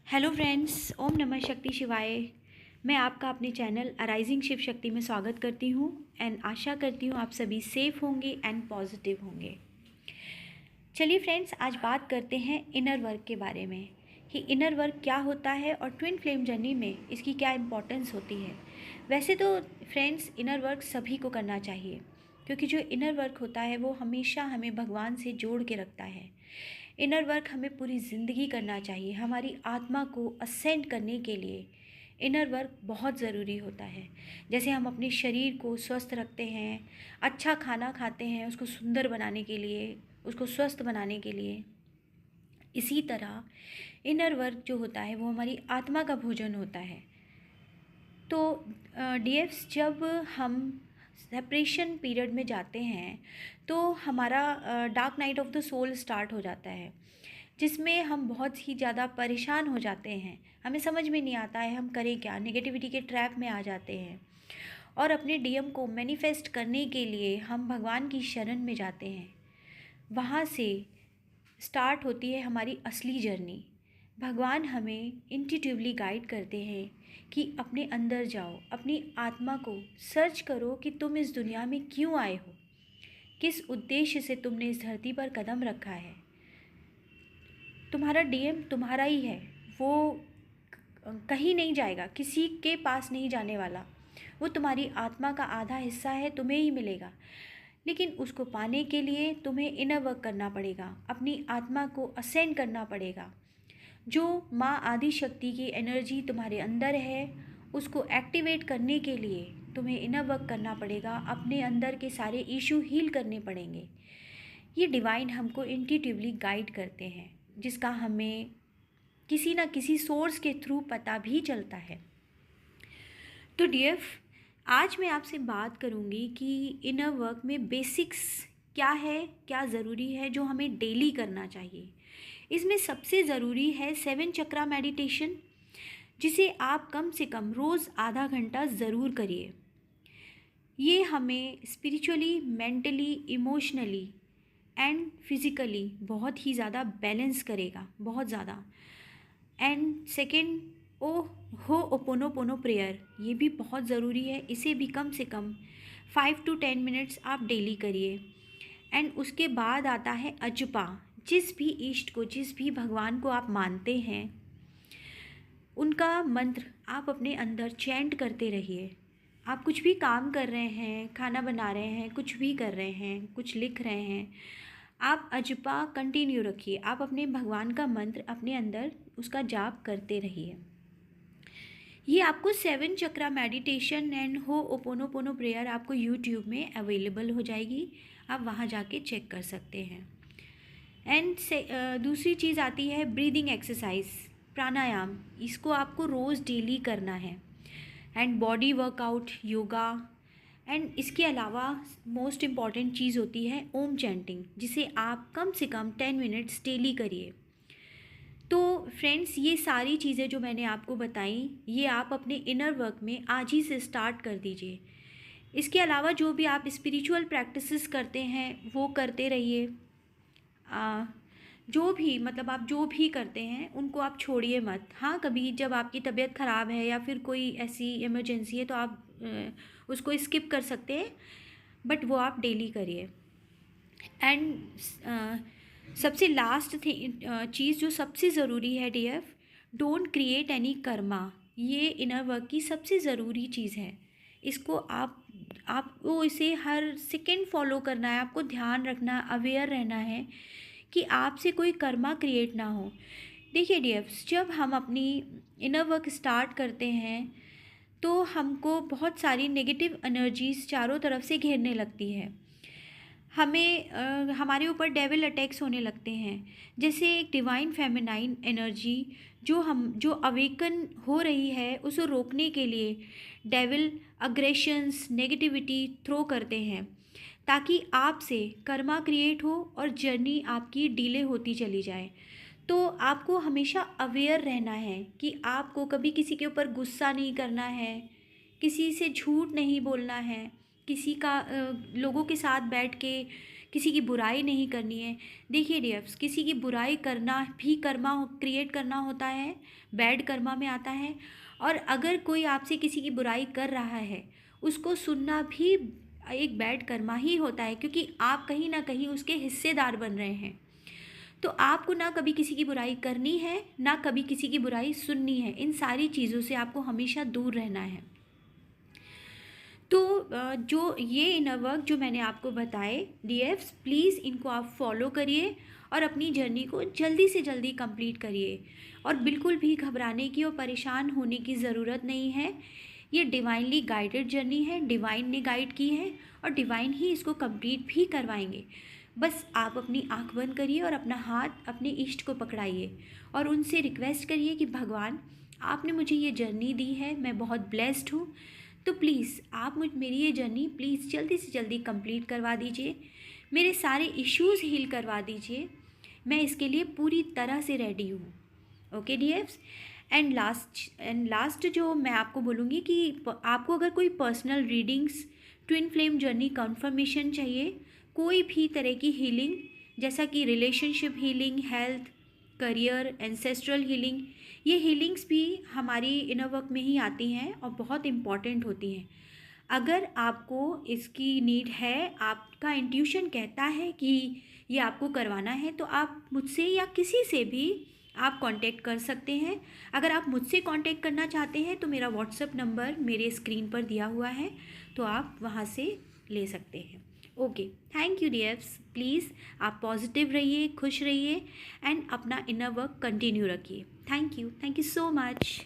Hello friends, ओम नमः शक्ति शिवाय। मैं आपका अपने चैनल अराइजिंग शिव शक्ति में स्वागत करती हूँ एंड आशा करती हूँ आप सभी सेफ होंगे एंड पॉजिटिव होंगे। चलिए फ्रेंड्स, आज बात करते हैं इनर वर्क के बारे में कि इनर वर्क क्या होता है और ट्विन फ्लेम जर्नी में इसकी क्या इम्पोर्टेंस होती है। वैसे तो फ्रेंड्स, इनर वर्क सभी को करना चाहिए क्योंकि जो इनर वर्क होता है वो हमेशा हमें भगवान से जोड़ के रखता है। इनर वर्क हमें पूरी ज़िंदगी करना चाहिए। हमारी आत्मा को असेंड करने के लिए इनर वर्क बहुत ज़रूरी होता है। जैसे हम अपने शरीर को स्वस्थ रखते हैं, अच्छा खाना खाते हैं उसको सुंदर बनाने के लिए, उसको स्वस्थ बनाने के लिए, इसी तरह इनर वर्क जो होता है वो हमारी आत्मा का भोजन होता है। तो डीएफ्स, जब हम सेपरेशन पीरियड में जाते हैं तो हमारा dark night of the soul start हो जाता है, जिसमें हम बहुत ही ज़्यादा परेशान हो जाते हैं। हमें समझ में नहीं आता है हम करें क्या, नेगेटिविटी के ट्रैप में आ जाते हैं और अपने डीएम को मैनिफेस्ट करने के लिए हम भगवान की शरण में जाते हैं। वहाँ से स्टार्ट होती है हमारी असली जर्नी। भगवान हमें इंट्यूटिवली गाइड करते हैं कि अपने अंदर जाओ, अपनी आत्मा को सर्च करो कि तुम इस दुनिया में क्यों आए हो, किस उद्देश्य से तुमने इस धरती पर कदम रखा है। तुम्हारा डीएम तुम्हारा ही है, वो कहीं नहीं जाएगा, किसी के पास नहीं जाने वाला। वो तुम्हारी आत्मा का आधा हिस्सा है, तुम्हें ही मिलेगा। लेकिन उसको पाने के लिए तुम्हें इनर वर्क करना पड़ेगा, अपनी आत्मा को असेंड करना पड़ेगा। जो माँ आदि शक्ति की एनर्जी तुम्हारे अंदर है उसको एक्टिवेट करने के लिए तुम्हें इनर वर्क करना पड़ेगा, अपने अंदर के सारे इशू हील करने पड़ेंगे। ये डिवाइन हमको इंट्यूटिवली गाइड करते हैं, जिसका हमें किसी ना किसी सोर्स के थ्रू पता भी चलता है। तो डीएफ, आज मैं आपसे बात करूँगी कि इनर वर्क में बेसिक्स क्या है, क्या ज़रूरी है जो हमें डेली करना चाहिए। इसमें सबसे ज़रूरी है 7 चक्रा मेडिटेशन, जिसे आप कम से कम रोज़ आधा घंटा ज़रूर करिए। ये हमें spiritually, mentally, emotionally and physically बहुत ही ज़्यादा बैलेंस करेगा, बहुत ज़्यादा। एंड सेकेंड, ओ हो ओपोनोपोनो प्रेयर, ये भी बहुत ज़रूरी है। इसे भी कम से कम 5 to 10 मिनट्स आप डेली करिए। एंड उसके बाद आता है अजपा। जिस भी इष्ट को, जिस भी भगवान को आप मानते हैं, उनका मंत्र आप अपने अंदर चैंट करते रहिए। आप कुछ भी काम कर रहे हैं, खाना बना रहे हैं, कुछ भी कर रहे हैं, कुछ लिख रहे हैं, आप अजपा कंटिन्यू रखिए। आप अपने भगवान का मंत्र अपने अंदर उसका जाप करते रहिए। ये आपको 7 चक्रा मेडिटेशन एंड हो ओपोनोपोनो प्रेयर आपको यूट्यूब में अवेलेबल हो जाएगी, आप वहाँ जाके चेक कर सकते हैं। एंड से दूसरी चीज़ आती है ब्रीदिंग एक्सरसाइज, प्राणायाम। इसको आपको रोज़ डेली करना है। And body workout, yoga. And इसके अलावा मोस्ट इम्पॉर्टेंट चीज़ होती है ओम चैंटिंग, जिसे आप कम से कम 10 मिनट्स डेली करिए। तो फ्रेंड्स, ये सारी चीज़ें जो मैंने आपको बताई, ये आप अपने इनर वर्क में आज ही से स्टार्ट कर दीजिए। इसके अलावा जो भी आप स्पिरिचुअल प्रैक्टिसेस करते हैं वो करते रहिए। जो भी मतलब आप जो भी करते हैं उनको आप छोड़िए मत। हाँ, कभी जब आपकी तबीयत ख़राब है या फिर कोई ऐसी इमरजेंसी है तो आप उसको स्किप कर सकते हैं, बट वो आप डेली करिए। एंड सबसे लास्ट चीज़ जो सबसे ज़रूरी है DF, don't create any Karma. ये इनर वर्क की सबसे ज़रूरी चीज़ है। इसको आपको इसे हर सेकेंड फॉलो करना है, आपको ध्यान रखना, अवेयर रहना है कि आपसे कोई कर्मा क्रिएट ना हो। देखिए डीएफ्स, जब हम अपनी इनर वर्क स्टार्ट करते हैं तो हमको बहुत सारी नेगेटिव एनर्जीज चारों तरफ से घेरने लगती है। हमारे ऊपर डेविल अटैक्स होने लगते हैं। जैसे एक डिवाइन फेमिनाइन एनर्जी जो अवेकन हो रही है, उसे रोकने के लिए डेविल अग्रेशंस, नेगेटिविटी थ्रो करते हैं ताकि आपसे कर्मा क्रिएट हो और जर्नी आपकी डिले होती चली जाए। तो आपको हमेशा अवेयर रहना है कि आपको कभी किसी के ऊपर गुस्सा नहीं करना है, किसी से झूठ नहीं बोलना है, किसी का लोगों के साथ बैठ के किसी की बुराई नहीं करनी है। देखिए डियर्स, किसी की बुराई करना भी कर्मा क्रिएट करना होता है, बैड कर्मा में आता है। और अगर कोई आपसे किसी की बुराई कर रहा है, उसको सुनना भी एक बैड कर्मा ही होता है, क्योंकि आप कहीं ना कहीं उसके हिस्सेदार बन रहे हैं। तो आपको ना कभी किसी की बुराई करनी है, ना कभी किसी की बुराई सुननी है। इन सारी चीज़ों से आपको हमेशा दूर रहना है। तो जो ये इनर वर्क जो मैंने आपको बताए डीएफ्स, प्लीज़ इनको आप फॉलो करिए और अपनी जर्नी को जल्दी से जल्दी कंप्लीट करिए। और बिल्कुल भी घबराने की और परेशान होने की ज़रूरत नहीं है। ये डिवाइनली गाइडेड जर्नी है, डिवाइन ने गाइड की है और डिवाइन ही इसको कंप्लीट भी करवाएंगे। बस आप अपनी आंख बंद करिए और अपना हाथ अपने इष्ट को पकड़ाइए और उनसे रिक्वेस्ट करिए कि भगवान, आपने मुझे ये जर्नी दी है, मैं बहुत ब्लेस्ड हूँ, तो प्लीज़ आप मेरी ये जर्नी प्लीज़ जल्दी से जल्दी कंप्लीट करवा दीजिए, मेरे सारे इश्यूज़ हील करवा दीजिए। मैं इसके लिए पूरी तरह से रेडी हूँ। Okay dears. एंड लास्ट जो मैं आपको बोलूँगी कि आपको अगर कोई personal readings, twin flame journey confirmation चाहिए, कोई भी तरह की हीलिंग, जैसा कि relationship healing, health, career, ancestral healing, ये हीलिंग्स भी हमारी इनर वर्क में ही आती हैं और बहुत इम्पॉर्टेंट होती हैं। अगर आपको इसकी नीड है, आपका इंट्यूशन कहता है कि ये आपको करवाना है, तो आप मुझसे या किसी से भी आप कांटेक्ट कर सकते हैं। अगर आप मुझसे कांटेक्ट करना चाहते हैं तो मेरा व्हाट्सएप नंबर मेरे स्क्रीन पर दिया हुआ है, तो आप वहाँ से ले सकते हैं। Okay, thank you dears. Please आप पॉजिटिव रहिए, खुश रहिए एंड अपना इनर वर्क कंटिन्यू रखिए। Thank you so much.